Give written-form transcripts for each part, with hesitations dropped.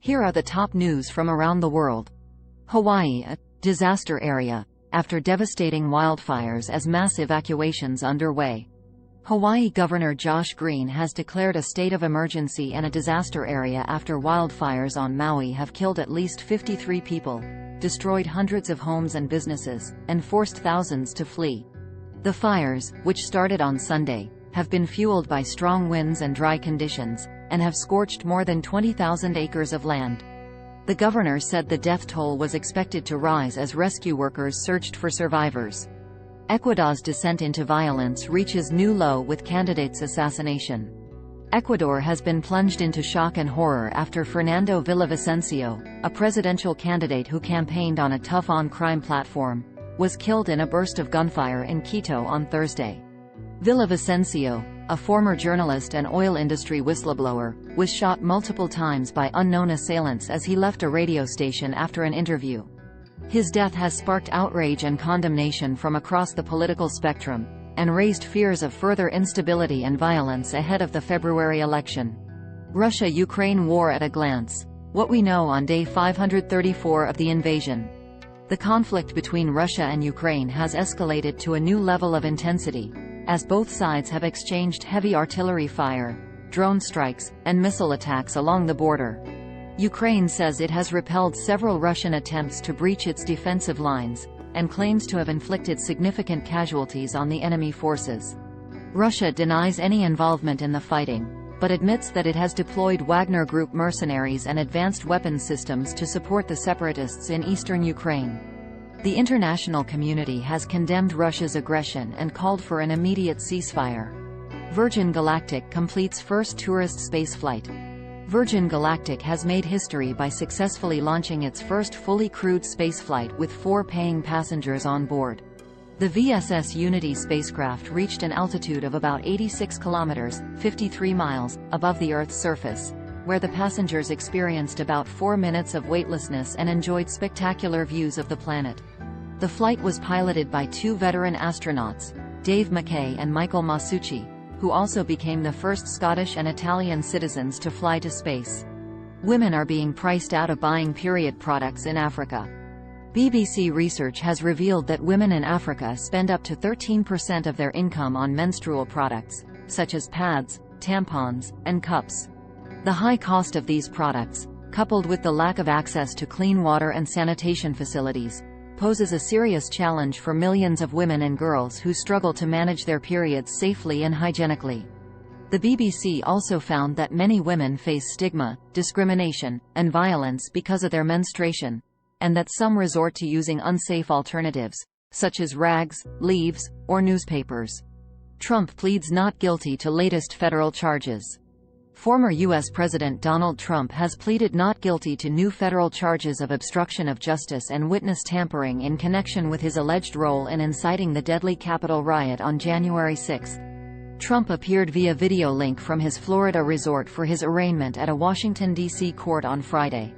Here are the top news from around the world. Hawaii, a disaster area, after devastating wildfires as mass evacuations underway. Hawaii Governor Josh Green has declared a state of emergency and a disaster area after wildfires on Maui have killed at least 53 people, destroyed hundreds of homes and businesses, and forced thousands to flee. The fires, which started on Sunday, have been fueled by strong winds and dry conditions, and have scorched more than 20,000 acres of land. The governor said the death toll was expected to rise as rescue workers searched for survivors. Ecuador's descent into violence reaches new low with candidate's assassination. Ecuador has been plunged into shock and horror after Fernando Villavicencio, a presidential candidate who campaigned on a tough-on-crime platform, was killed in a burst of gunfire in Quito on Thursday. Villavicencio, a former journalist and oil industry whistleblower, was shot multiple times by unknown assailants as he left a radio station after an interview. His death has sparked outrage and condemnation from across the political spectrum, and raised fears of further instability and violence ahead of the February election. Russia-Ukraine war at a glance. What we know on day 534 of the invasion. The conflict between Russia and Ukraine has escalated to a new level of intensity, as both sides have exchanged heavy artillery fire, drone strikes, and missile attacks along the border. Ukraine says it has repelled several Russian attempts to breach its defensive lines, and claims to have inflicted significant casualties on the enemy forces. Russia denies any involvement in the fighting, but admits that it has deployed Wagner Group mercenaries and advanced weapons systems to support the separatists in eastern Ukraine. The international community has condemned Russia's aggression and called for an immediate ceasefire. Virgin Galactic completes first tourist spaceflight. Virgin Galactic has made history by successfully launching its first fully crewed spaceflight with 4 paying passengers on board. The VSS Unity spacecraft reached an altitude of about 86 kilometers, 53 miles, above the Earth's surface, where the passengers experienced about 4 minutes of weightlessness and enjoyed spectacular views of the planet. The flight was piloted by 2 veteran astronauts, Dave McKay and Michael Masucci, who also became the first Scottish and Italian citizens to fly to space. Women are being priced out of buying period products in Africa. BBC research has revealed that women in Africa spend up to 13% of their income on menstrual products, such as pads, tampons, and cups. The high cost of these products, coupled with the lack of access to clean water and sanitation facilities, poses a serious challenge for millions of women and girls who struggle to manage their periods safely and hygienically. The BBC also found that many women face stigma, discrimination, and violence because of their menstruation, and that some resort to using unsafe alternatives, such as rags, leaves, or newspapers. Trump pleads not guilty to latest federal charges. Former U.S. President Donald Trump has pleaded not guilty to new federal charges of obstruction of justice and witness tampering in connection with his alleged role in inciting the deadly Capitol riot on January 6. Trump appeared via video link from his Florida resort for his arraignment at a Washington, D.C. court on Friday.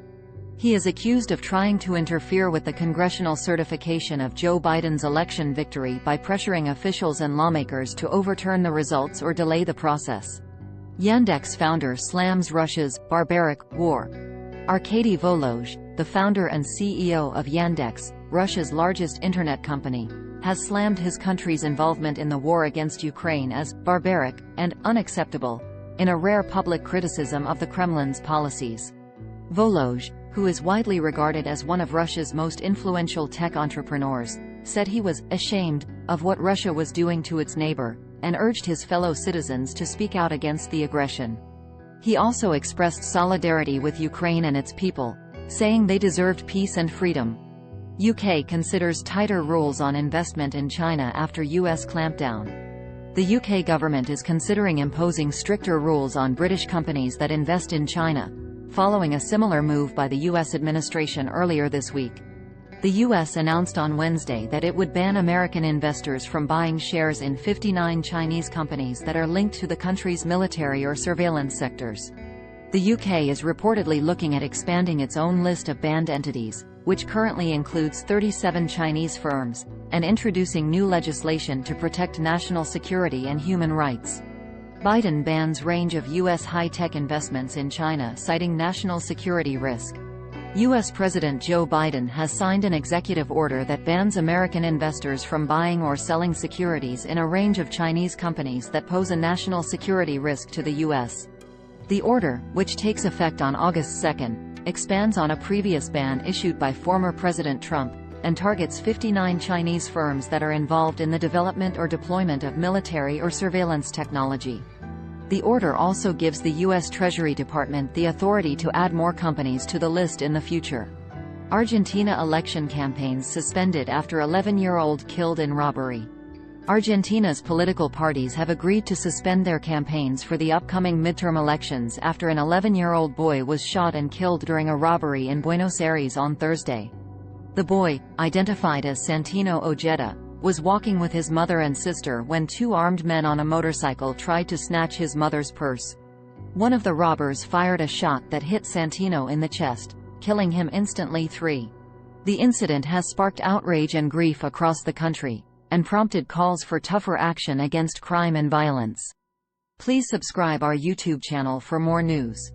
He is accused of trying to interfere with the congressional certification of Joe Biden's election victory by pressuring officials and lawmakers to overturn the results or delay the process. Yandex founder slams Russia's barbaric war. Arkady Volozh, the founder and CEO of Yandex, Russia's largest internet company, has slammed his country's involvement in the war against Ukraine as barbaric and unacceptable, in a rare public criticism of the Kremlin's policies. Volozh, who is widely regarded as one of Russia's most influential tech entrepreneurs, said he was ashamed of what Russia was doing to its neighbor, and urged his fellow citizens to speak out against the aggression. He also expressed solidarity with Ukraine and its people, saying they deserved peace and freedom. UK considers tighter rules on investment in China after US clampdown. The UK government is considering imposing stricter rules on British companies that invest in China, following a similar move by the US administration earlier this week. The U.S. announced on Wednesday that it would ban American investors from buying shares in 59 Chinese companies that are linked to the country's military or surveillance sectors. The UK is reportedly looking at expanding its own list of banned entities, which currently includes 37 Chinese firms, and introducing new legislation to protect national security and human rights. Biden bans range of U.S. high-tech investments in China, citing national security risk. U.S. President Joe Biden has signed an executive order that bans American investors from buying or selling securities in a range of Chinese companies that pose a national security risk to the U.S. The order, which takes effect on August 2, expands on a previous ban issued by former President Trump, and targets 59 Chinese firms that are involved in the development or deployment of military or surveillance technology. The order also gives the U.S. Treasury Department the authority to add more companies to the list in the future. Argentina election campaigns suspended after 11-year-old killed in robbery. Argentina's political parties have agreed to suspend their campaigns for the upcoming midterm elections after an 11-year-old boy was shot and killed during a robbery in Buenos Aires on Thursday. The boy, identified as Santino Ojeda, was walking with his mother and sister when two armed men on a motorcycle tried to snatch his mother's purse. One of the robbers fired a shot that hit Santino in the chest, killing him instantly. The incident has sparked outrage and grief across the country, and prompted calls for tougher action against crime and violence. Please subscribe our YouTube channel for more news.